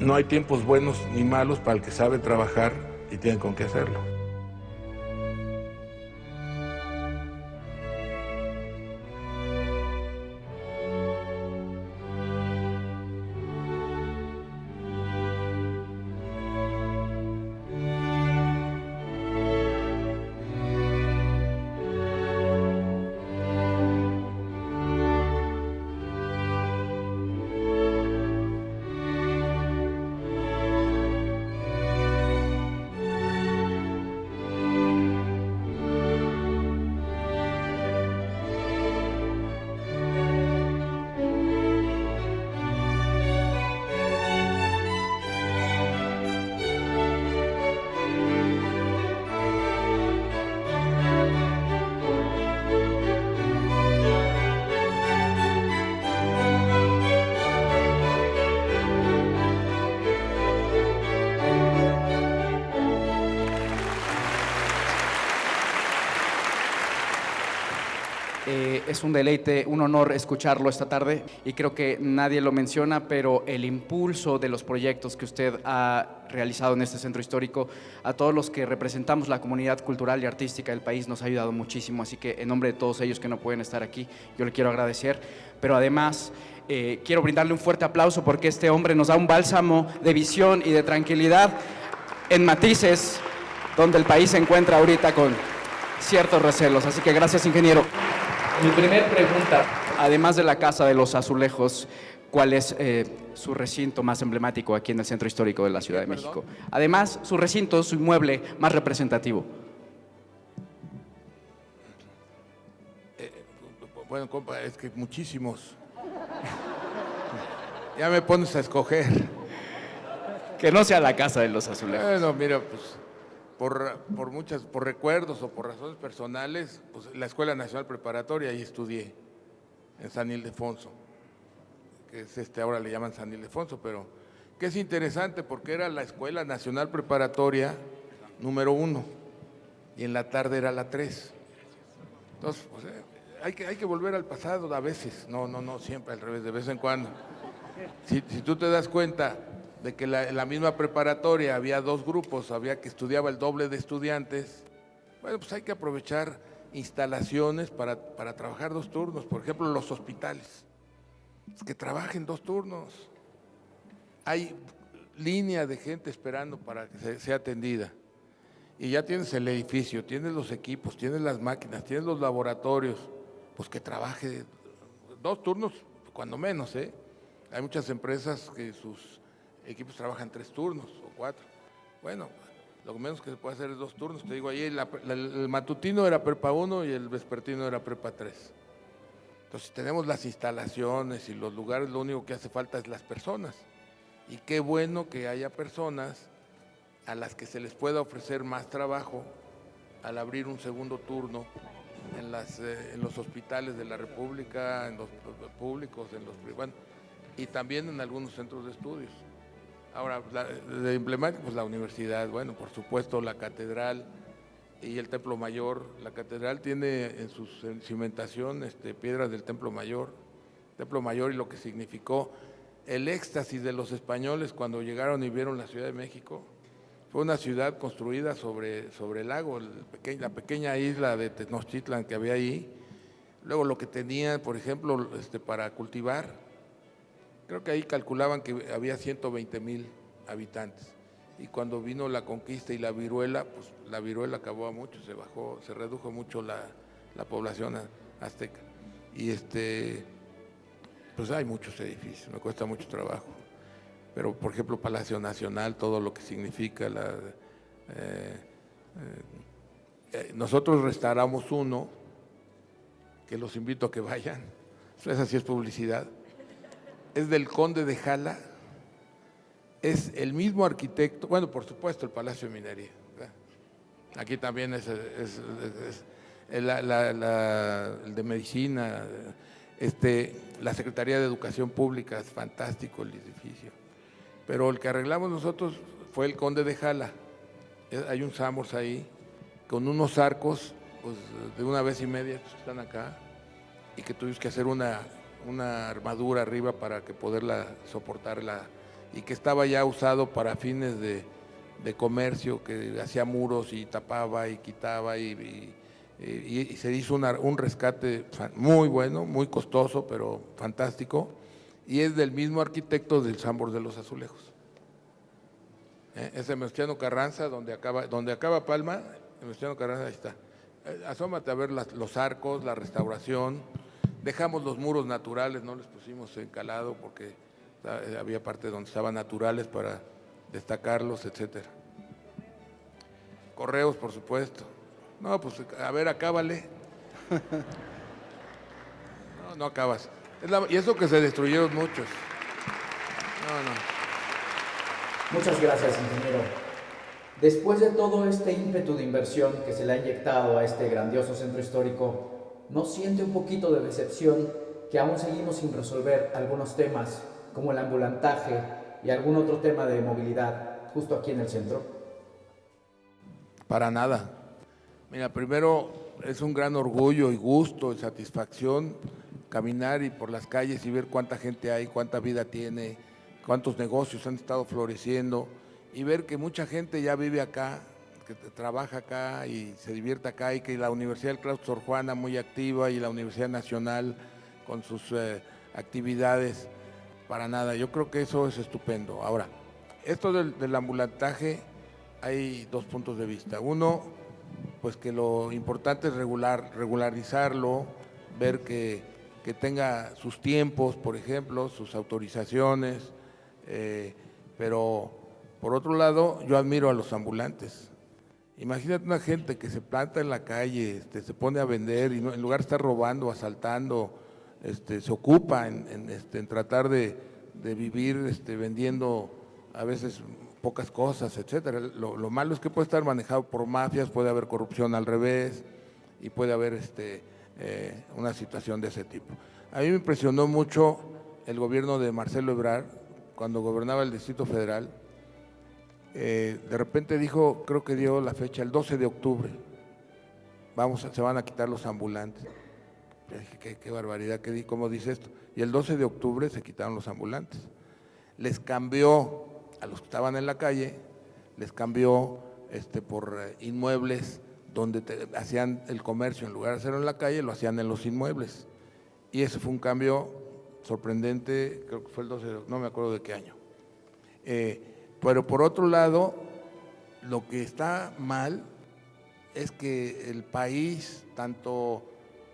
No hay tiempos buenos ni malos para el que sabe trabajar y tiene con qué hacerlo. Es un deleite, un honor escucharlo esta tarde y creo que nadie lo menciona, pero el impulso de los proyectos que usted ha realizado en este centro histórico, a todos los que representamos la comunidad cultural y artística del país nos ha ayudado muchísimo, así que en nombre de todos ellos que no pueden estar aquí, yo le quiero agradecer, pero además quiero brindarle un fuerte aplauso porque este hombre nos da un bálsamo de visión y de tranquilidad en matices donde el país se encuentra ahorita con ciertos recelos, así que gracias, ingeniero. Mi primer pregunta, además de la Casa de los Azulejos, ¿cuál es su recinto más emblemático aquí en el Centro Histórico de la Ciudad de México? Además, su recinto, su inmueble más representativo. Bueno, compa, es que muchísimos. Ya me pones a escoger. Que no sea la Casa de los Azulejos. Bueno, mira, pues por recuerdos o por razones personales, pues la Escuela Nacional Preparatoria, ahí estudié, en San Ildefonso, que es ahora le llaman San Ildefonso, pero que es interesante porque era la Escuela Nacional Preparatoria número 1 y en la tarde era la 3. Entonces, pues, hay que volver al pasado a veces, no siempre, al revés, de vez en cuando. Si tú te das cuenta de que en la misma preparatoria había dos grupos, había que estudiaba el doble de estudiantes, bueno, pues hay que aprovechar instalaciones para trabajar 2 turnos, por ejemplo, los hospitales, pues que trabajen 2 turnos. Hay línea de gente esperando para que sea atendida. Y ya tienes el edificio, tienes los equipos, tienes las máquinas, tienes los laboratorios, pues que trabaje 2 turnos, cuando menos, ¿eh? Hay muchas empresas que sus equipos trabajan 3 turnos o 4. Bueno, lo menos que se puede hacer es 2 turnos. Te digo, ahí el matutino era prepa 1 y el vespertino era prepa 3. Entonces tenemos las instalaciones y los lugares, lo único que hace falta es las personas. Y qué bueno que haya personas a las que se les pueda ofrecer más trabajo al abrir un segundo turno en los hospitales de la República, en los públicos, en los privados y también en algunos centros de estudios. Ahora, de emblemático, pues la universidad, bueno, por supuesto la catedral y el Templo Mayor. La catedral tiene en su cimentación piedras del Templo Mayor y lo que significó el éxtasis de los españoles cuando llegaron y vieron la Ciudad de México. Fue una ciudad construida sobre el lago, la pequeña isla de Tenochtitlan que había ahí. Luego lo que tenía, por ejemplo, para cultivar, creo que ahí calculaban que había 120,000 habitantes. Y cuando vino la conquista y la viruela, pues la viruela acabó a mucho, se redujo mucho la población azteca. Y pues hay muchos edificios, me cuesta mucho trabajo. Pero, por ejemplo, Palacio Nacional, todo lo que significa nosotros restauramos uno, que los invito a que vayan, esa sí es publicidad, es del Conde de Jala, es el mismo arquitecto, bueno, por supuesto, el Palacio de Minería, ¿verdad? Aquí también es el de Medicina, la Secretaría de Educación Pública, es fantástico el edificio. Pero el que arreglamos nosotros fue el Conde de Jala. Hay un Samos ahí, con unos arcos pues, de 1,5 veces, estos que están acá, y que tuvimos que hacer una armadura arriba para que poderla soportar y que estaba ya usado para fines de comercio, que hacía muros y tapaba y quitaba y se hizo un rescate muy bueno, muy costoso, pero fantástico, y es del mismo arquitecto del Sambor de los Azulejos. Es Venustiano Carranza, donde acaba Palma, Venustiano Carranza, ahí está. Asómate a ver los arcos, la restauración. Dejamos los muros naturales, no les pusimos encalado porque había parte donde estaban naturales para destacarlos, etcétera. Correos, por supuesto. No, pues a ver, acábale. No acabas. Y eso que se destruyeron muchos. No. Muchas gracias, ingeniero. Después de todo este ímpetu de inversión que se le ha inyectado a este grandioso centro histórico, ¿no siente un poquito de decepción que aún seguimos sin resolver algunos temas como el ambulantaje y algún otro tema de movilidad justo aquí en el centro? Para nada. Mira, primero es un gran orgullo y gusto y satisfacción caminar y por las calles y ver cuánta gente hay, cuánta vida tiene, cuántos negocios han estado floreciendo y ver que mucha gente ya vive acá, que trabaja acá y se divierte acá, y que la Universidad del Claustro Sor Juana muy activa y la Universidad Nacional con sus actividades. Para nada, yo creo que eso es estupendo. Ahora, esto del ambulantaje, hay dos puntos de vista. Uno, pues que lo importante es regularizarlo, ver que tenga sus tiempos, por ejemplo, sus autorizaciones, pero por otro lado, yo admiro a los ambulantes. Imagínate una gente que se planta en la calle, se pone a vender y no, en lugar de estar robando, asaltando, se ocupa en tratar de vivir vendiendo a veces pocas cosas, etcétera. Lo malo es que puede estar manejado por mafias, puede haber corrupción al revés y puede haber una situación de ese tipo. A mí me impresionó mucho el gobierno de Marcelo Ebrard cuando gobernaba el Distrito Federal. De repente dijo, creo que dio la fecha, el 12 de octubre, se van a quitar los ambulantes. Dije, qué barbaridad, ¿cómo dice esto? Y el 12 de octubre se quitaron los ambulantes. Les cambió a los que estaban en la calle, les cambió por inmuebles donde hacían el comercio, en lugar de hacerlo en la calle, lo hacían en los inmuebles. Y ese fue un cambio sorprendente, creo que fue el 12 no me acuerdo de qué año. Pero por otro lado, lo que está mal es que el país, tanto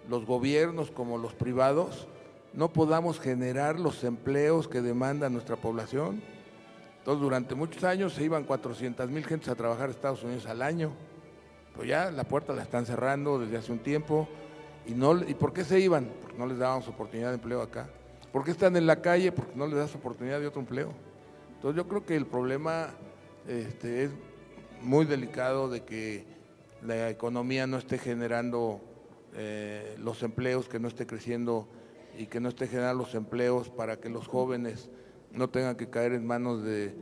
los gobiernos como los privados, no podamos generar los empleos que demanda nuestra población. Entonces, durante muchos años se iban 400,000 gentes a trabajar a Estados Unidos al año, pues ya la puerta la están cerrando desde hace un tiempo. ¿Y por qué se iban? Porque no les dábamos oportunidad de empleo acá. ¿Por qué están en la calle? Porque no les das oportunidad de otro empleo. Entonces yo creo que el problema es muy delicado de que la economía no esté generando los empleos, que no esté creciendo y que no esté generando los empleos para que los jóvenes no tengan que caer en manos de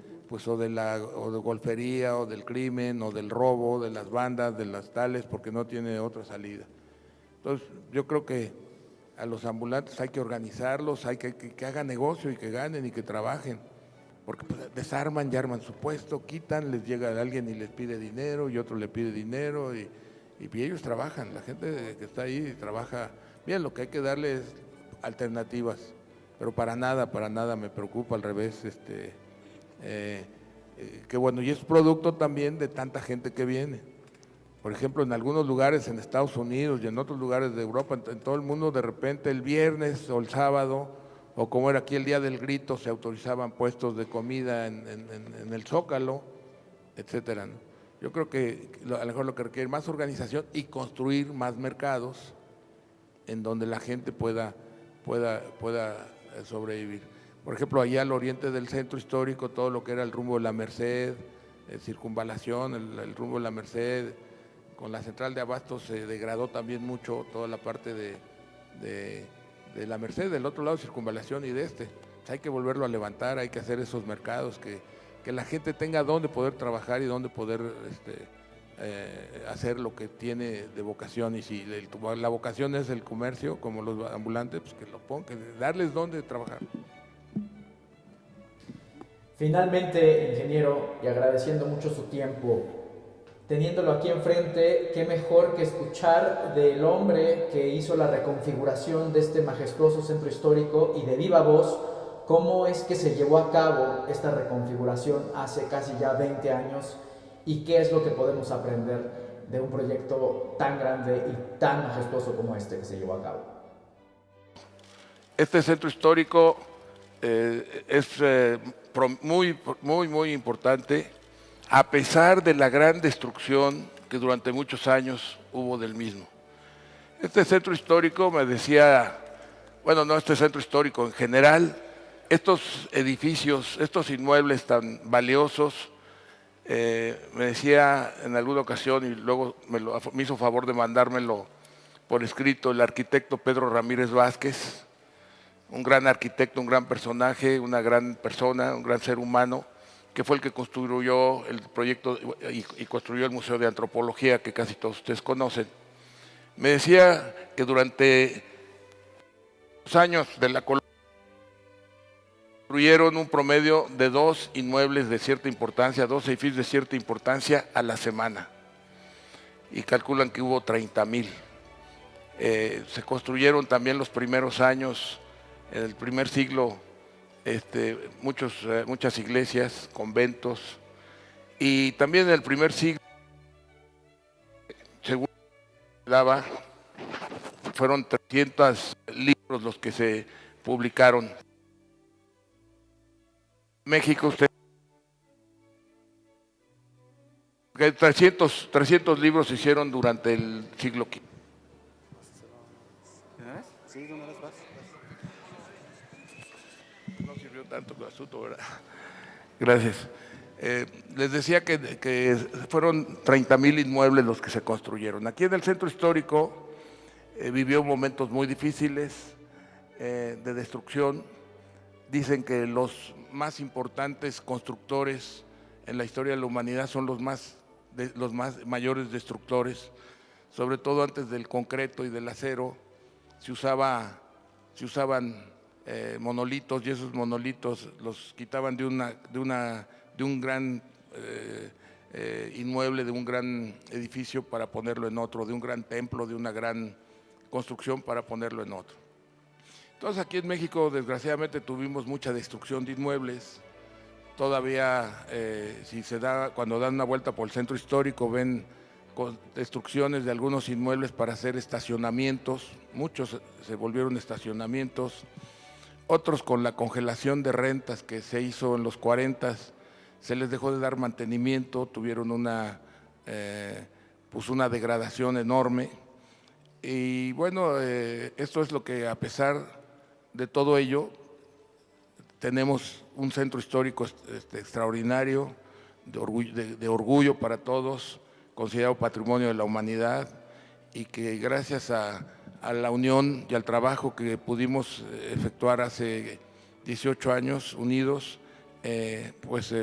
golfería o del crimen o del robo, de las bandas, de las tales, porque no tiene otra salida. Entonces yo creo que a los ambulantes hay que organizarlos, hay que hagan negocio y que ganen y que trabajen. Porque pues, desarman y arman su puesto, quitan, les llega alguien y les pide dinero y otro le pide dinero y ellos trabajan, la gente que está ahí trabaja bien. Lo que hay que darle es alternativas, pero para nada me preocupa, al revés, que bueno, y es producto también de tanta gente que viene. Por ejemplo, en algunos lugares en Estados Unidos y en otros lugares de Europa, en todo el mundo, de repente el viernes o el sábado, o como era aquí el Día del Grito, se autorizaban puestos de comida en el Zócalo, etcétera, ¿no? Yo creo que a lo mejor lo que requiere más organización y construir más mercados en donde la gente pueda sobrevivir. Por ejemplo, allá al oriente del centro histórico, todo lo que era el rumbo de la Merced, circunvalación, el rumbo de la Merced, con la central de abastos se degradó también mucho toda la parte de la Merced, del otro lado circunvalación y de pues hay que volverlo a levantar, hay que hacer esos mercados, que la gente tenga dónde poder trabajar y dónde poder hacer lo que tiene de vocación. Y si la vocación es el comercio, como los ambulantes, pues que lo pongan, darles dónde trabajar. Finalmente, ingeniero, y agradeciendo mucho su tiempo, teniéndolo aquí enfrente, qué mejor que escuchar del hombre que hizo la reconfiguración de este majestuoso centro histórico y de viva voz cómo es que se llevó a cabo esta reconfiguración hace casi ya 20 años y qué es lo que podemos aprender de un proyecto tan grande y tan majestuoso como este que se llevó a cabo. Este centro histórico es muy importante, a pesar de la gran destrucción que durante muchos años hubo del mismo. Este centro histórico, me decía, bueno, no este centro histórico en general, estos edificios, estos inmuebles tan valiosos, me decía en alguna ocasión, y luego me hizo favor de mandármelo por escrito, el arquitecto Pedro Ramírez Vázquez, un gran arquitecto, un gran personaje, una gran persona, un gran ser humano, que fue el que construyó el proyecto y construyó el Museo de Antropología, que casi todos ustedes conocen. Me decía que durante los años de la colonia construyeron un promedio de 2 inmuebles de cierta importancia, 2 edificios de cierta importancia a la semana. Y calculan que hubo 30,000. Se construyeron también los primeros años, en el primer siglo, muchas iglesias, conventos, y también en el primer siglo, según daba, fueron 300 libros los que se publicaron. México, 300 libros se hicieron durante el siglo XV. No sirvió tanto el asunto, ¿verdad? Gracias. Les decía que fueron 30,000 inmuebles los que se construyeron. Aquí en el centro histórico vivió momentos muy difíciles de destrucción. Dicen que los más importantes constructores en la historia de la humanidad son los mayores destructores, sobre todo antes del concreto y del acero. Se usaban monolitos, y esos monolitos los quitaban de un gran inmueble, de un gran edificio para ponerlo en otro, de un gran templo, de una gran construcción para ponerlo en otro. Entonces aquí en México desgraciadamente tuvimos mucha destrucción de inmuebles. Todavía cuando dan una vuelta por el centro histórico ven destrucciones de algunos inmuebles para hacer estacionamientos, muchos se volvieron estacionamientos, otros con la congelación de rentas que se hizo en los 40, se les dejó de dar mantenimiento, tuvieron una degradación enorme. Y bueno, esto es lo que, a pesar de todo ello, tenemos un centro histórico extraordinario, de orgullo para todos, considerado patrimonio de la humanidad, y que gracias a la unión y al trabajo que pudimos efectuar hace 18 años unidos,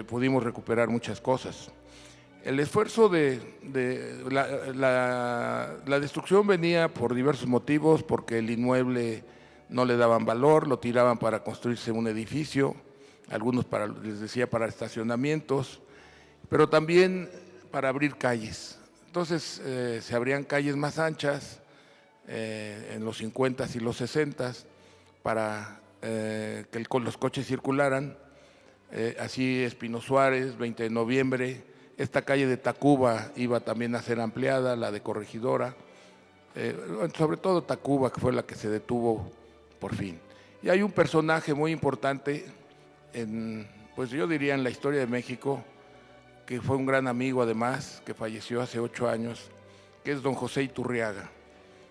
pudimos recuperar muchas cosas. El esfuerzo la destrucción venía por diversos motivos, porque el inmueble no le daban valor, lo tiraban para construirse un edificio, algunos les decía para estacionamientos, pero también para abrir calles. Entonces se abrían calles más anchas en los 50 y los 60 para que los coches circularan. Así Espino Suárez, 20 de noviembre, esta calle de Tacuba iba también a ser ampliada, la de Corregidora, sobre todo Tacuba, que fue la que se detuvo por fin. Y hay un personaje muy importante, pues yo diría en la historia de México, que fue un gran amigo además, que falleció hace 8 años, que es don José Iturriaga.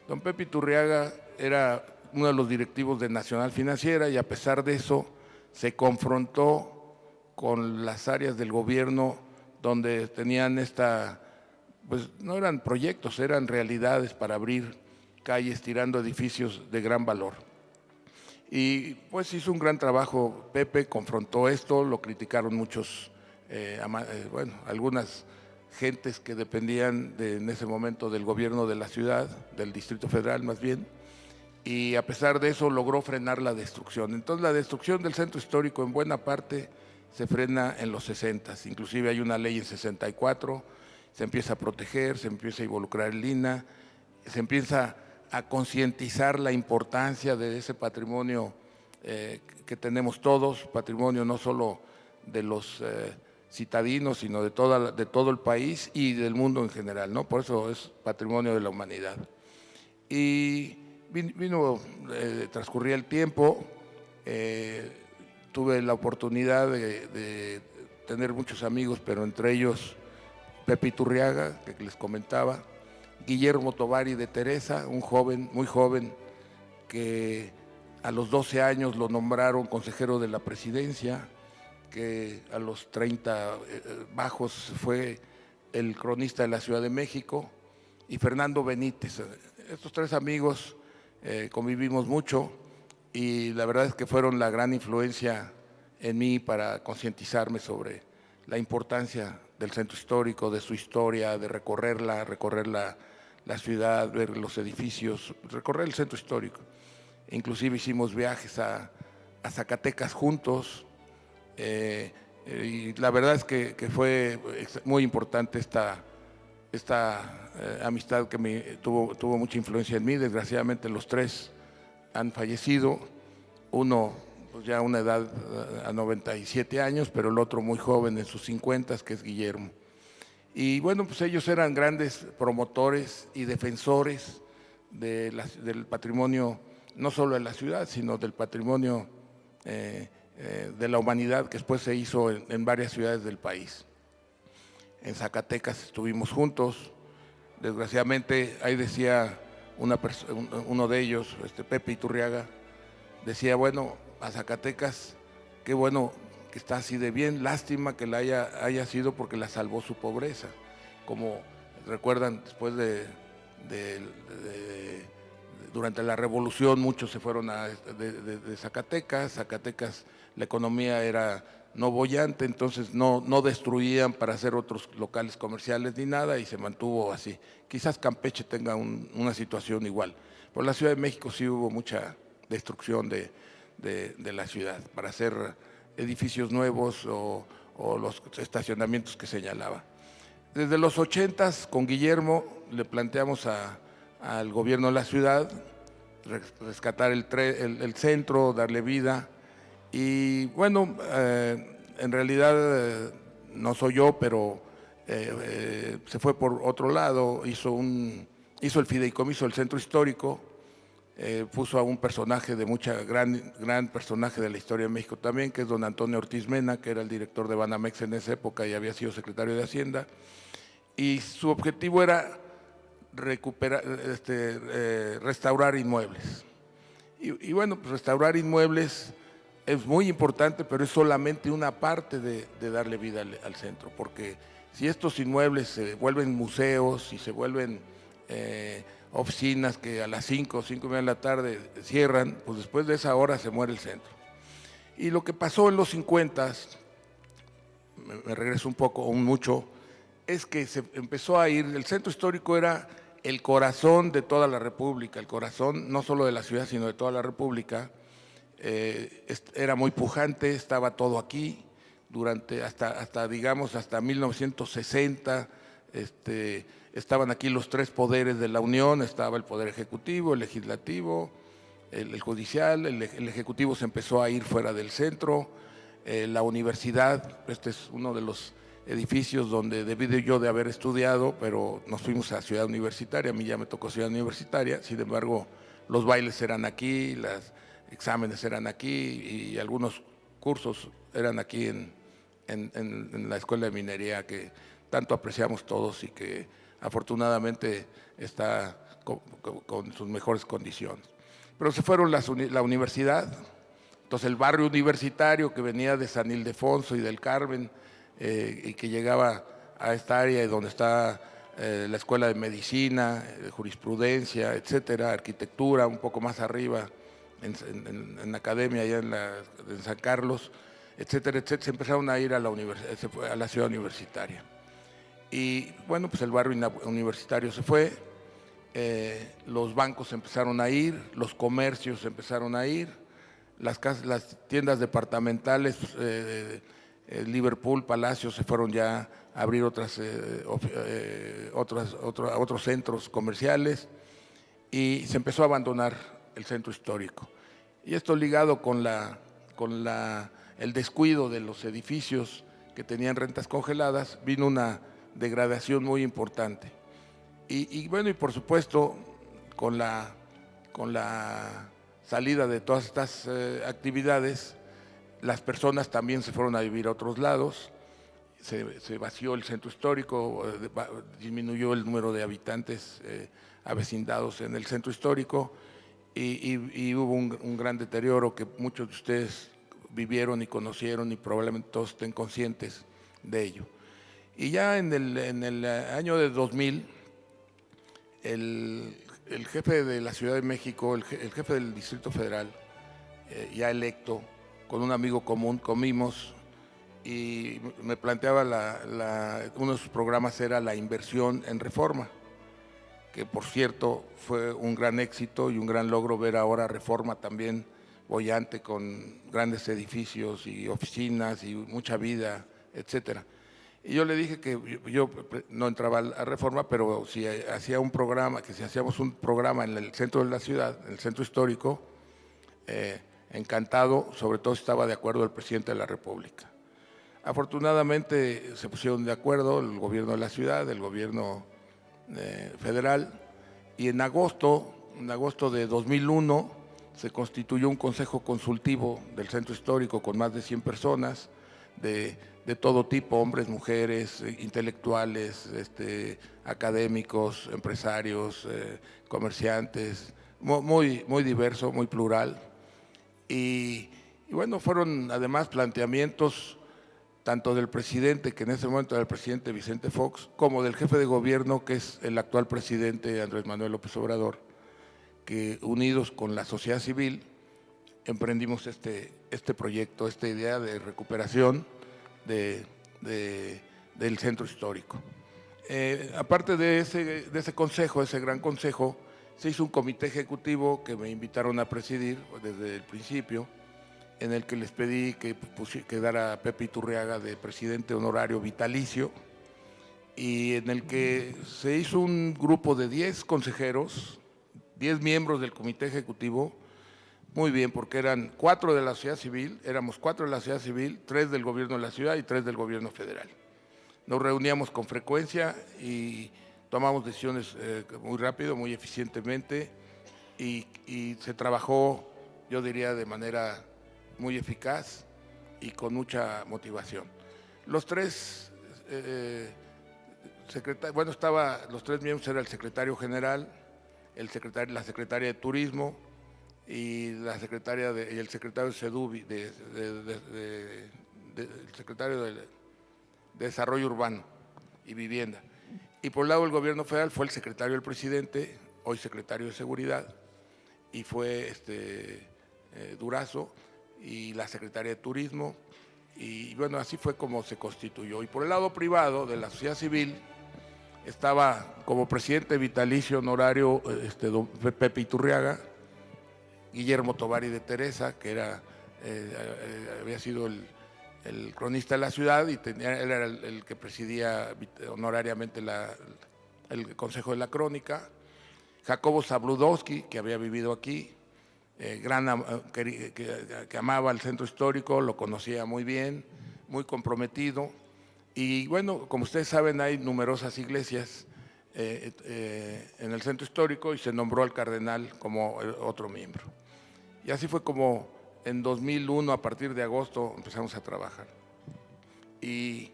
Don Pepe Iturriaga era uno de los directivos de Nacional Financiera y a pesar de eso se confrontó con las áreas del gobierno donde tenían pues no eran proyectos, eran realidades para abrir calles tirando edificios de gran valor. Y pues hizo un gran trabajo Pepe, confrontó esto, lo criticaron muchos, algunas gentes que dependían en ese momento del gobierno de la ciudad, del Distrito Federal más bien, y a pesar de eso logró frenar la destrucción. Entonces la destrucción del centro histórico en buena parte se frena en los 60, inclusive hay una ley en 64, se empieza a proteger, se empieza a involucrar el INAH, se empieza a concientizar la importancia de ese patrimonio que tenemos todos, patrimonio no solo de los citadinos, sino de todo el país y del mundo en general, ¿no? Por eso es patrimonio de la humanidad. Y transcurría el tiempo, tuve la oportunidad de tener muchos amigos, pero entre ellos Pepe Iturriaga, que les comentaba, Guillermo Tovari de Teresa, un joven, muy joven, que a los 12 años lo nombraron consejero de la presidencia, que a los 30 bajos fue el cronista de la Ciudad de México, y Fernando Benítez. Estos tres amigos convivimos mucho y la verdad es que fueron la gran influencia en mí para concientizarme sobre la importancia del centro histórico, de su historia, de recorrer la ciudad, ver los edificios, recorrer el centro histórico. Inclusive hicimos viajes a Zacatecas juntos, y la verdad es que fue muy importante esta amistad que tuvo mucha influencia en mí. Desgraciadamente los tres han fallecido, uno pues ya a una edad a 97 años, pero el otro muy joven en sus 50, que es Guillermo. Y bueno, pues ellos eran grandes promotores y defensores del patrimonio, no solo de la ciudad, sino del patrimonio de la humanidad, que después se hizo en varias ciudades del país. En Zacatecas estuvimos juntos, desgraciadamente ahí decía uno de ellos, Pepe Iturriaga, decía, bueno, a Zacatecas, qué bueno que está así de bien, lástima que la haya sido porque la salvó su pobreza. Como recuerdan, después durante la revolución muchos se fueron de Zacatecas. Zacatecas, la economía era no boyante, entonces no destruían para hacer otros locales comerciales ni nada y se mantuvo así. Quizás Campeche tenga una situación igual. Por la Ciudad de México sí hubo mucha destrucción de la ciudad para hacer edificios nuevos o los estacionamientos que señalaba. Desde los 80s con Guillermo le planteamos al gobierno de la ciudad rescatar el centro, darle vida. Y bueno, en realidad no soy yo, pero se fue por otro lado, hizo el fideicomiso del centro histórico, puso a un personaje de gran personaje de la historia de México también, que es don Antonio Ortiz Mena, que era el director de Banamex en esa época y había sido secretario de Hacienda, y su objetivo era restaurar inmuebles. Y bueno, pues restaurar inmuebles es muy importante, pero es solamente una parte de darle vida al centro, porque si estos inmuebles se vuelven museos y se vuelven oficinas que a las 5:30 de la tarde cierran, pues después de esa hora se muere el centro. Y lo que pasó en los 50s, me regreso un poco o mucho, es que se empezó a ir, el centro histórico era el corazón de toda la República, el corazón no solo de la ciudad, sino de toda la República. Era muy pujante, estaba todo aquí, hasta 1960, estaban aquí los tres poderes de la Unión, estaba el Poder Ejecutivo, el Legislativo, el Judicial, el Ejecutivo se empezó a ir fuera del centro, la universidad, este es uno de los edificios donde debí yo de haber estudiado, pero nos fuimos a Ciudad Universitaria, a mí ya me tocó Ciudad Universitaria, sin embargo los bailes eran aquí, los exámenes eran aquí y algunos cursos eran aquí en la Escuela de Minería que tanto apreciamos todos y que afortunadamente está con sus mejores condiciones. Pero se fueron la universidad, entonces el barrio universitario que venía de San Ildefonso y del Carmen y que llegaba a esta área donde está la Escuela de Medicina, Jurisprudencia, etcétera, Arquitectura, un poco más arriba, en la academia allá en San Carlos, etcétera, etcétera, se empezaron a ir a la ciudad universitaria. Y bueno, pues el barrio universitario se fue, los bancos empezaron a ir, los comercios empezaron a ir, las tiendas departamentales Liverpool, Palacio, se fueron ya a abrir otros centros comerciales y se empezó a abandonar el centro histórico. Y esto ligado con el descuido de los edificios que tenían rentas congeladas, vino una degradación muy importante. Y bueno, y por supuesto, con la salida de todas estas actividades, las personas también se fueron a vivir a otros lados, se vació el centro histórico, disminuyó el número de habitantes avecindados en el centro histórico y hubo un gran deterioro que muchos de ustedes vivieron y conocieron y probablemente todos estén conscientes de ello. Y ya en el año de 2000, el jefe de la Ciudad de México, el jefe del Distrito Federal, ya electo, con un amigo común, comimos y me planteaba uno de sus programas era la inversión en Reforma, que por cierto fue un gran éxito y un gran logro ver ahora Reforma también boyante con grandes edificios y oficinas y mucha vida, etcétera. Y yo le dije que yo no entraba a Reforma, pero si hacía un programa, que si hacíamos un programa en el centro de la ciudad, en el centro histórico, encantado, sobre todo si estaba de acuerdo el presidente de la República. Afortunadamente se pusieron de acuerdo el gobierno de la ciudad, el gobierno federal, y en agosto de 2001 se constituyó un consejo consultivo del centro histórico con más de 100 personas de todo tipo, hombres, mujeres, intelectuales, académicos, empresarios, comerciantes, muy diverso, muy plural. Y bueno, fueron además planteamientos tanto del presidente, que en ese momento era el presidente Vicente Fox, como del jefe de gobierno, que es el actual presidente Andrés Manuel López Obrador, que unidos con la sociedad civil emprendimos este proyecto, esta idea de recuperación del centro histórico. Aparte de ese consejo, ese gran consejo, se hizo un comité ejecutivo que me invitaron a presidir desde el principio, en el que les pedí que quedara Pepe Iturriaga de presidente honorario vitalicio, y en el que se hizo un grupo de 10 consejeros, 10 miembros del comité ejecutivo, muy bien, porque eran 4 de la sociedad civil, éramos 4 de la sociedad civil, 3 del gobierno de la ciudad y 3 del gobierno federal. Nos reuníamos con frecuencia y tomamos decisiones muy rápido, muy eficientemente, y se trabajó, yo diría, de manera muy eficaz y con mucha motivación. Los 3 secretarios, los 3 miembros, era el secretario general, la secretaria de Turismo y el secretario de SEDUBI, el secretario de Desarrollo Urbano y Vivienda. Y por el lado del gobierno federal fue el secretario del presidente, hoy secretario de Seguridad, y fue Durazo, y la secretaria de Turismo, y bueno, así fue como se constituyó. Y por el lado privado de la sociedad civil estaba como presidente vitalicio honorario don Pepe Iturriaga, Guillermo Tovari de Teresa, que había sido el cronista de la ciudad y él era el que presidía honorariamente el Consejo de la Crónica, Jacobo Zabludowski, que había vivido aquí, que amaba el centro histórico, lo conocía muy bien, muy comprometido. Y bueno, como ustedes saben, hay numerosas iglesias en el centro histórico y se nombró al cardenal como otro miembro. Y así fue como en 2001, a partir de agosto, empezamos a trabajar. Y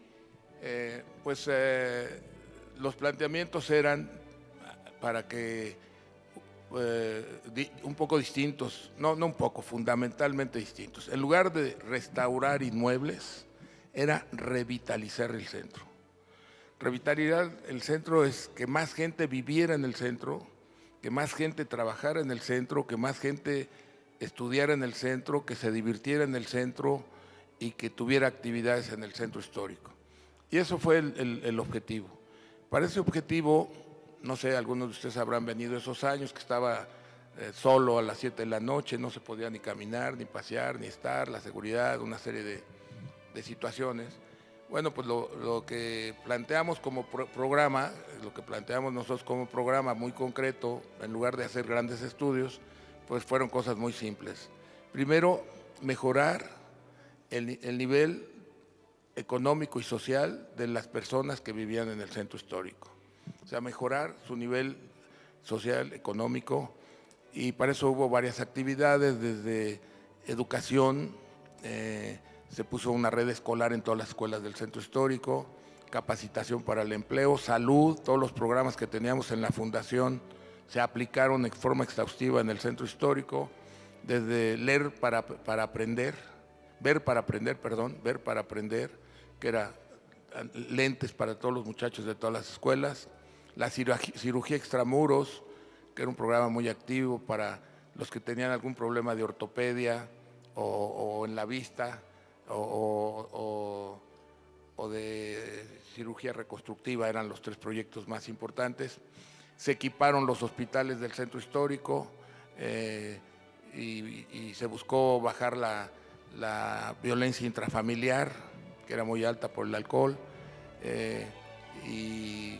los planteamientos eran para que un poco distintos, no un poco, fundamentalmente distintos. En lugar de restaurar inmuebles, era revitalizar el centro. Revitalizar el centro es que más gente viviera en el centro, que más gente trabajara en el centro, que más gente estudiara en el centro, que se divirtiera en el centro y que tuviera actividades en el centro histórico. Y eso fue el objetivo. Para ese objetivo, no sé, algunos de ustedes habrán venido esos años que estaba solo a las 7 de la noche, no se podía ni caminar, ni pasear, ni estar, la seguridad, una serie de situaciones. Bueno, pues lo que planteamos como programa, lo que planteamos nosotros como programa muy concreto, en lugar de hacer grandes estudios, pues fueron cosas muy simples. Primero, mejorar el nivel económico y social de las personas que vivían en el centro histórico. O sea, mejorar su nivel social, económico, y para eso hubo varias actividades, desde educación, se puso una red escolar en todas las escuelas del centro histórico, capacitación para el empleo, salud, todos los programas que teníamos en la fundación se aplicaron de forma exhaustiva en el centro histórico, desde leer para aprender, ver para aprender, que era lentes para todos los muchachos de todas las escuelas, la cirugía extramuros, que era un programa muy activo para los que tenían algún problema de ortopedia o en la vista o de cirugía reconstructiva, eran los 3 proyectos más importantes. Se equiparon los hospitales del centro histórico y se buscó bajar la violencia intrafamiliar, que era muy alta por el alcohol, y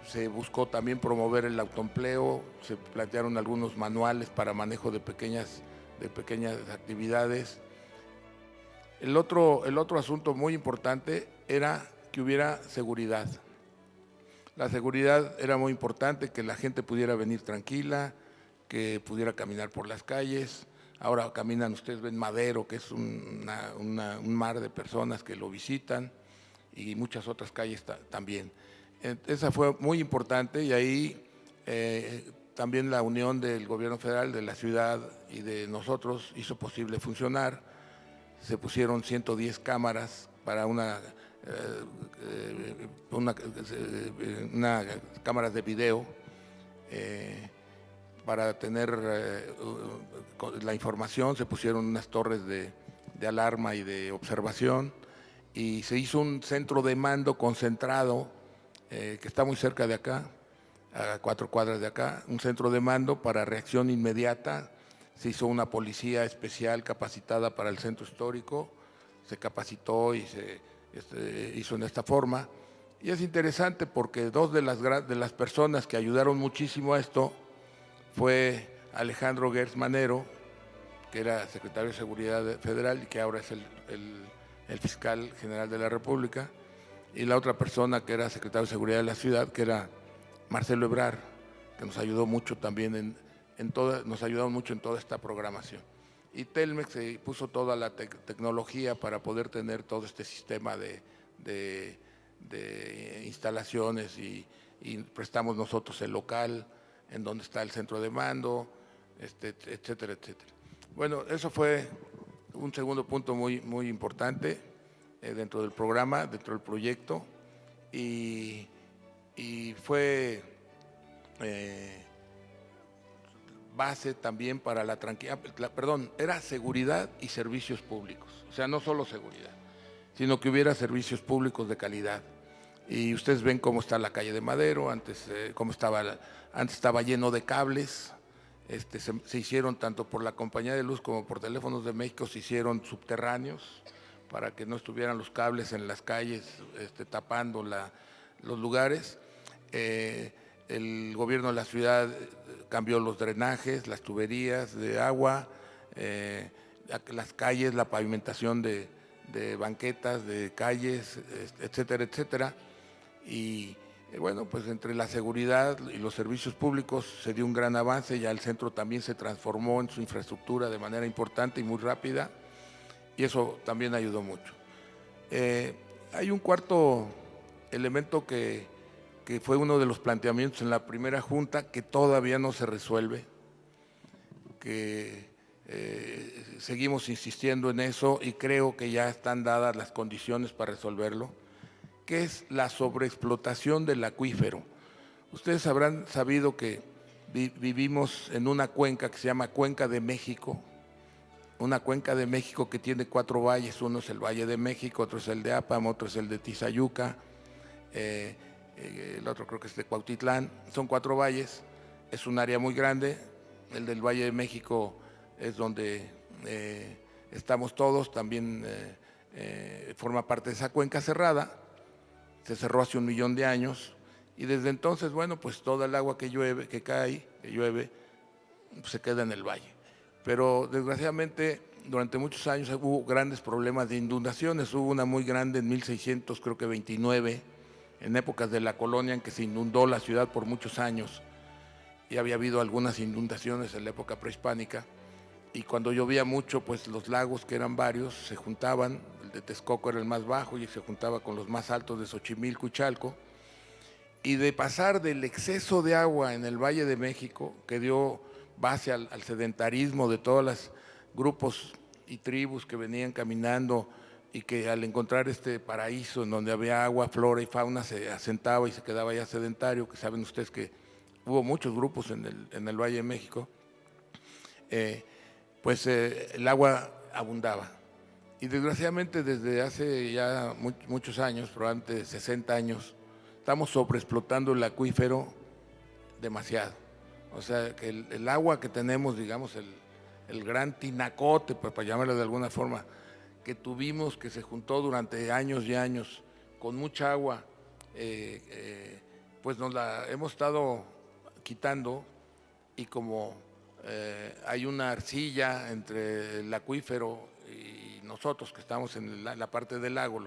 se buscó también promover el autoempleo, se plantearon algunos manuales para manejo de pequeñas actividades. El otro asunto muy importante era que hubiera seguridad. La seguridad era muy importante, que la gente pudiera venir tranquila, que pudiera caminar por las calles. Ahora caminan, ustedes ven Madero, que es un mar de personas que lo visitan, y muchas otras calles también. Esa fue muy importante, y ahí también la unión del gobierno federal, de la ciudad y de nosotros hizo posible funcionar. Se pusieron 110 cámaras para cámaras de video para tener la información. Se pusieron unas torres de alarma y de observación, y se hizo un centro de mando concentrado que está muy cerca de acá, a 4 cuadras de acá, un centro de mando para reacción inmediata. Se hizo una policía especial capacitada para el centro histórico, se capacitó y se hizo en esta forma. Y es interesante porque 2 de las personas que ayudaron muchísimo a esto fue Alejandro Gertz Manero, que era secretario de Seguridad Federal y que ahora es el fiscal general de la República, y la otra persona que era secretario de Seguridad de la ciudad, que era Marcelo Ebrard, que nos ayudó mucho también nos ayudaron mucho en toda esta programación. Y Telmex se puso toda la tecnología para poder tener todo este sistema de instalaciones, y prestamos nosotros el local en donde está el centro de mando, etcétera, etcétera. Bueno, eso fue un segundo punto muy, muy importante dentro del programa, dentro del proyecto, y fue base también para la tranquilidad, era seguridad y servicios públicos, o sea, no solo seguridad, sino que hubiera servicios públicos de calidad. Y ustedes ven cómo está la calle de Madero, antes estaba lleno de cables, se hicieron tanto por la Compañía de Luz como por Teléfonos de México, se hicieron subterráneos para que no estuvieran los cables en las calles tapando los lugares. El gobierno de la ciudad cambió los drenajes, las tuberías de agua, las calles, la pavimentación de banquetas, de calles, etcétera, etcétera. Y bueno, pues entre la seguridad y los servicios públicos se dio un gran avance. Ya el centro también se transformó en su infraestructura de manera importante y muy rápida, y eso también ayudó mucho. Hay un cuarto elemento que fue uno de los planteamientos en la primera junta, que todavía no se resuelve, que seguimos insistiendo en eso, y creo que ya están dadas las condiciones para resolverlo, que es la sobreexplotación del acuífero. Ustedes habrán sabido que vivimos en una cuenca que se llama Cuenca de México, una cuenca de México que tiene 4 valles. Uno es el Valle de México, otro es el de Apam, otro es el de Tizayuca, el otro creo que es de Cuautitlán. Son 4 valles, es un área muy grande. El del Valle de México es donde estamos todos, también forma parte de esa cuenca cerrada, se cerró hace 1.000.000 de años, y desde entonces, bueno, pues toda el agua que llueve, que cae, que llueve, pues se queda en el valle. Pero desgraciadamente durante muchos años hubo grandes problemas de inundaciones. Hubo una muy grande en 1629, en épocas de la colonia, en que se inundó la ciudad por muchos años, y había habido algunas inundaciones en la época prehispánica, y cuando llovía mucho, pues los lagos, que eran varios, se juntaban. El de Texcoco era el más bajo y se juntaba con los más altos de Xochimilco y Chalco, y de pasar del exceso de agua en el Valle de México, que dio base al sedentarismo de todos los grupos y tribus que venían caminando, y que al encontrar este paraíso en donde había agua, flora y fauna, se asentaba y se quedaba ya sedentario, que saben ustedes que hubo muchos grupos en el Valle de México, pues el agua abundaba. Y desgraciadamente desde hace ya muchos años, probablemente 60 años, estamos sobreexplotando el acuífero demasiado. O sea, que el agua que tenemos, digamos, el gran tinacote, para llamarlo de alguna forma, que tuvimos, que se juntó durante años y años, con mucha agua, pues nos la hemos estado quitando, y como hay una arcilla entre el acuífero y nosotros, que estamos en la parte del lago,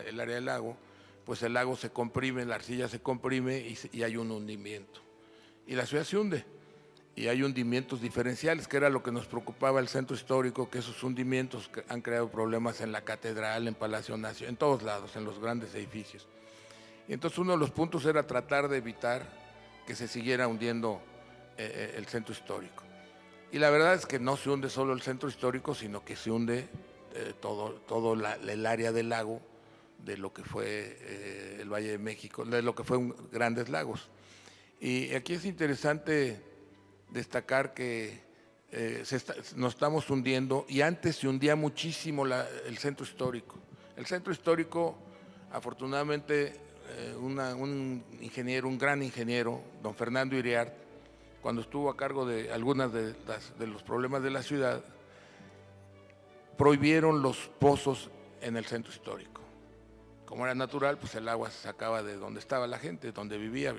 el área del lago, pues el lago se comprime, la arcilla se comprime y hay un hundimiento. Y la ciudad se hunde, y hay hundimientos diferenciales, que era lo que nos preocupaba el centro histórico, que esos hundimientos han creado problemas en la catedral, en Palacio Nacional, en todos lados, en los grandes edificios. Y entonces uno de los puntos era tratar de evitar que se siguiera hundiendo el centro histórico. Y la verdad es que no se hunde solo el centro histórico, sino que se hunde todo el área del lago, de lo que fue el Valle de México, de lo que fue Grandes Lagos. Y aquí es interesante destacar que nos estamos hundiendo, y antes se hundía muchísimo el centro histórico. El centro histórico, afortunadamente, un gran ingeniero, don Fernando Iriart, cuando estuvo a cargo de algunos de los problemas de la ciudad, prohibieron los pozos en el centro histórico. Como era natural, pues el agua se sacaba de donde estaba la gente, donde vivía.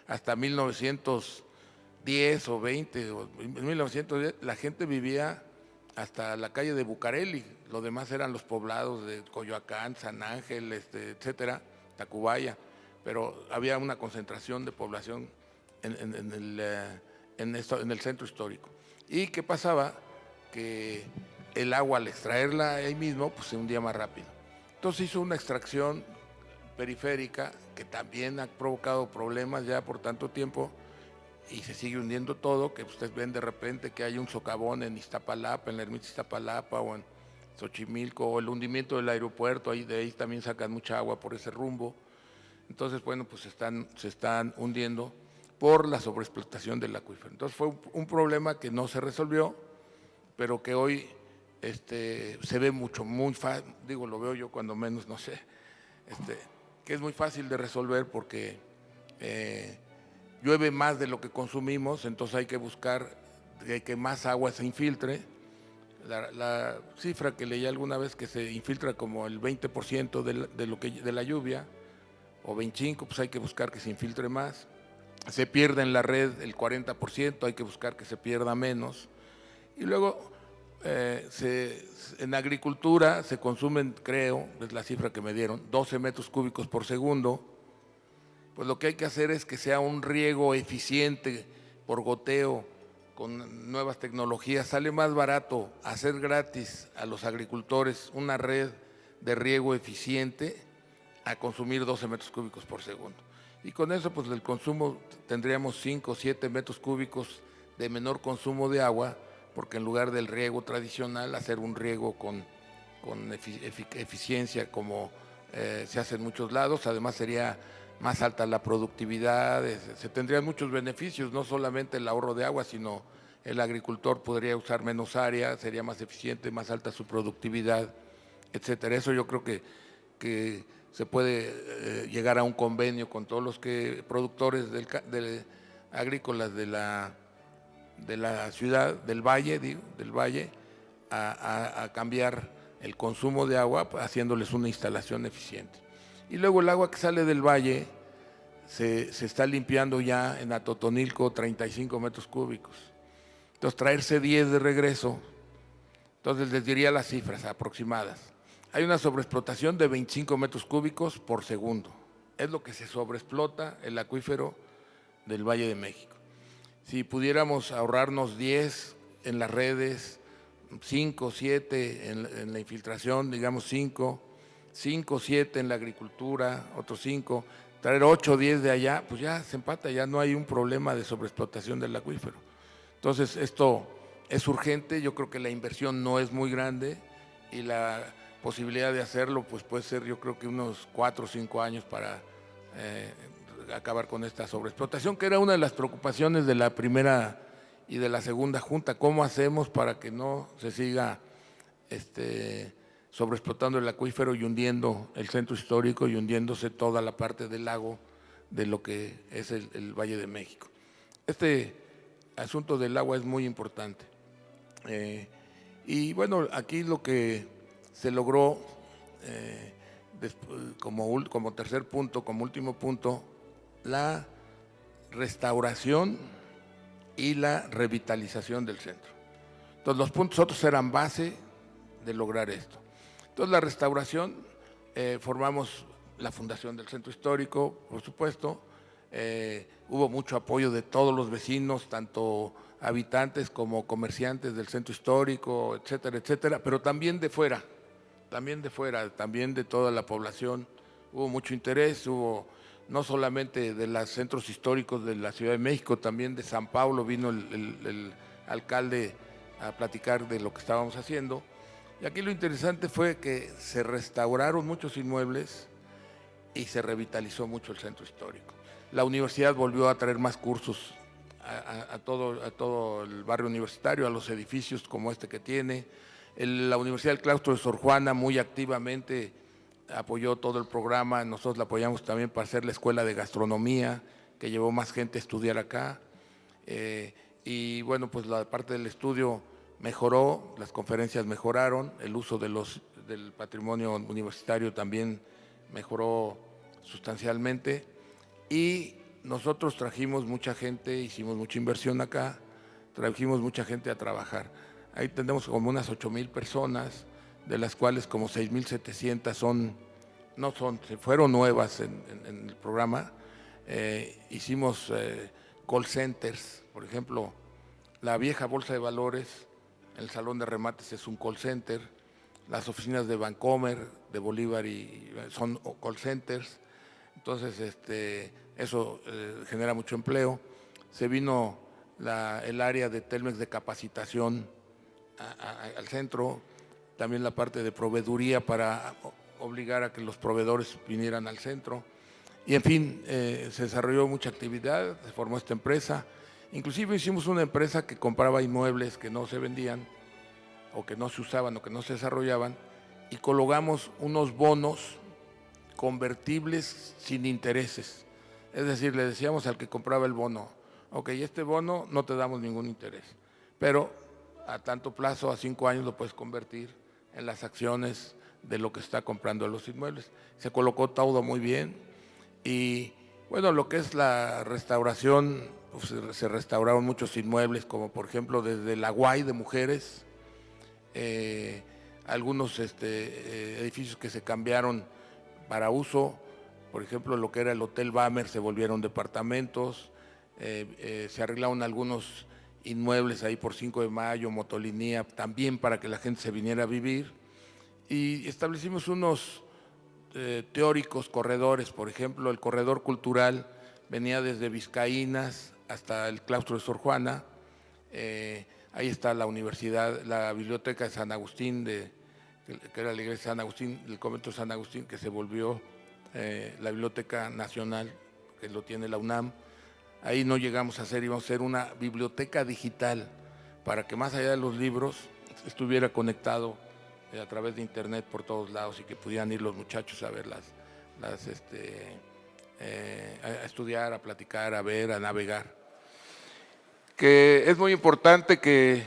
Hasta 1910 o 20, en 1910 la gente vivía hasta la calle de Bucareli. Lo demás eran los poblados de Coyoacán, San Ángel, etcétera, Tacubaya, pero había una concentración de población en el centro histórico. ¿Y qué pasaba? Que el agua, al extraerla ahí mismo, pues se hundía más rápido. Entonces hizo una extracción periférica que también ha provocado problemas ya por tanto tiempo, y se sigue hundiendo todo, que ustedes ven de repente que hay un socavón en Iztapalapa, en la ermita Iztapalapa, o en Xochimilco, o el hundimiento del aeropuerto, de ahí también sacan mucha agua por ese rumbo. Entonces, bueno, pues se están hundiendo por la sobreexplotación del acuífero. Entonces fue un problema que no se resolvió, pero que hoy se ve muy fácil, digo, lo veo yo cuando menos, no sé, que es muy fácil de resolver, porque llueve más de lo que consumimos, entonces hay que buscar que más agua se infiltre. La cifra que leí alguna vez, que se infiltra como el 20% de la lluvia, o 25%, pues hay que buscar que se infiltre más. Se pierde en la red el 40%, hay que buscar que se pierda menos. Y luego en agricultura se consumen, creo, es la cifra que me dieron, 12 metros cúbicos por segundo. Pues lo que hay que hacer es que sea un riego eficiente por goteo, con nuevas tecnologías. Sale más barato hacer gratis a los agricultores una red de riego eficiente a consumir 12 metros cúbicos por segundo. Y con eso, pues el consumo, tendríamos 5 o 7 metros cúbicos de menor consumo de agua, porque en lugar del riego tradicional, hacer un riego con eficiencia, como se hace en muchos lados. Además sería más alta la productividad, se tendrían muchos beneficios, no solamente el ahorro de agua, sino el agricultor podría usar menos área, sería más eficiente, más alta su productividad, etcétera. Eso yo creo que se puede llegar a un convenio con todos los productores agrícolas de la ciudad, del valle, a cambiar el consumo de agua, haciéndoles una instalación eficiente. Y luego el agua que sale del valle se está limpiando ya en Atotonilco 35 metros cúbicos. Entonces traerse 10 de regreso, entonces les diría las cifras aproximadas. Hay una sobreexplotación de 25 metros cúbicos por segundo. Es lo que se sobreexplota el acuífero del Valle de México. Si pudiéramos ahorrarnos 10 en las redes, 5, 7 en la infiltración, digamos 5, 7 en la agricultura, otros 5, traer 8 o 10 de allá, pues ya se empata, ya no hay un problema de sobreexplotación del acuífero. Entonces esto es urgente, yo creo que la inversión no es muy grande y la posibilidad de hacerlo pues puede ser yo creo que unos 4 o 5 años para acabar con esta sobreexplotación, que era una de las preocupaciones de la primera y de la segunda junta. ¿Cómo hacemos para que no se siga sobreexplotando el acuífero y hundiendo el centro histórico y hundiéndose toda la parte del lago de lo que es el Valle de México? Este asunto del agua es muy importante. Y bueno, aquí lo que se logró como tercer punto, como último punto, la restauración y la revitalización del centro. Entonces los puntos otros eran base de lograr esto. Entonces la restauración, formamos la fundación del centro histórico, por supuesto, hubo mucho apoyo de todos los vecinos, tanto habitantes como comerciantes del centro histórico, etcétera, etcétera, pero también de fuera, también de toda la población. Hubo mucho interés, hubo no solamente de los centros históricos de la Ciudad de México, también de San Paulo vino el alcalde a platicar de lo que estábamos haciendo. Y aquí lo interesante fue que se restauraron muchos inmuebles y se revitalizó mucho el centro histórico. La universidad volvió a traer más cursos a todo el barrio universitario, a los edificios como este que tiene. La Universidad del Claustro de Sor Juana muy activamente apoyó todo el programa, nosotros la apoyamos también para hacer la escuela de gastronomía, que llevó más gente a estudiar acá. Y bueno, pues la parte del estudio mejoró, las conferencias mejoraron, el uso del patrimonio universitario también mejoró sustancialmente y nosotros trajimos mucha gente, hicimos mucha inversión acá, trajimos mucha gente a trabajar. Ahí tenemos como unas 8,000 personas, de las cuales como 6,700 fueron nuevas en el programa. Hicimos call centers, por ejemplo, la vieja Bolsa de Valores, el Salón de Remates es un call center, las oficinas de Bancomer, de Bolívar son call centers, entonces eso genera mucho empleo. Se vino el área de Telmex de capacitación al centro, también la parte de proveeduría para obligar a que los proveedores vinieran al centro. Y en fin, se desarrolló mucha actividad, se formó esta empresa. Inclusive hicimos una empresa que compraba inmuebles que no se vendían o que no se usaban o que no se desarrollaban y colocamos unos bonos convertibles sin intereses. Es decir, le decíamos al que compraba el bono, ok, este bono no te damos ningún interés, pero a tanto plazo, a 5 años, lo puedes convertir en las acciones de lo que está comprando los inmuebles. Se colocó todo muy bien y bueno, lo que es la restauración, pues, se restauraron muchos inmuebles, como por ejemplo desde la Guay de mujeres, algunos edificios que se cambiaron para uso, por ejemplo lo que era el Hotel Bamer se volvieron departamentos, se arreglaron algunos inmuebles ahí por 5 de Mayo, Motolinía, también para que la gente se viniera a vivir, y establecimos unos teóricos corredores. Por ejemplo, el corredor cultural venía desde Vizcaínas hasta el Claustro de Sor Juana. Ahí está la universidad, la biblioteca de San Agustín, que era la iglesia de San Agustín, el convento de San Agustín, que se volvió la Biblioteca Nacional, que lo tiene la UNAM. Ahí no llegamos a hacer, íbamos a hacer una biblioteca digital para que más allá de los libros estuviera conectado a través de internet por todos lados y que pudieran ir los muchachos a ver a estudiar, a platicar, a ver, a navegar. Que es muy importante que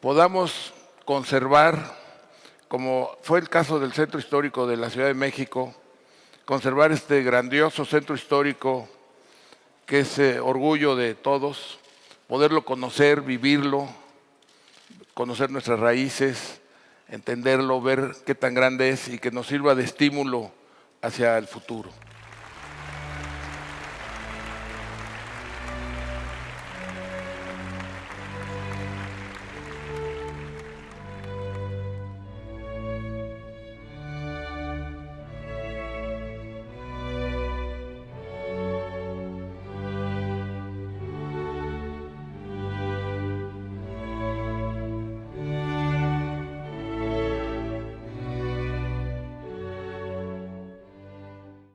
podamos conservar como fue el caso del Centro Histórico de la Ciudad de México, conservar este grandioso centro histórico que es orgullo de todos, poderlo conocer, vivirlo, conocer nuestras raíces, entenderlo, ver qué tan grande es y que nos sirva de estímulo hacia el futuro.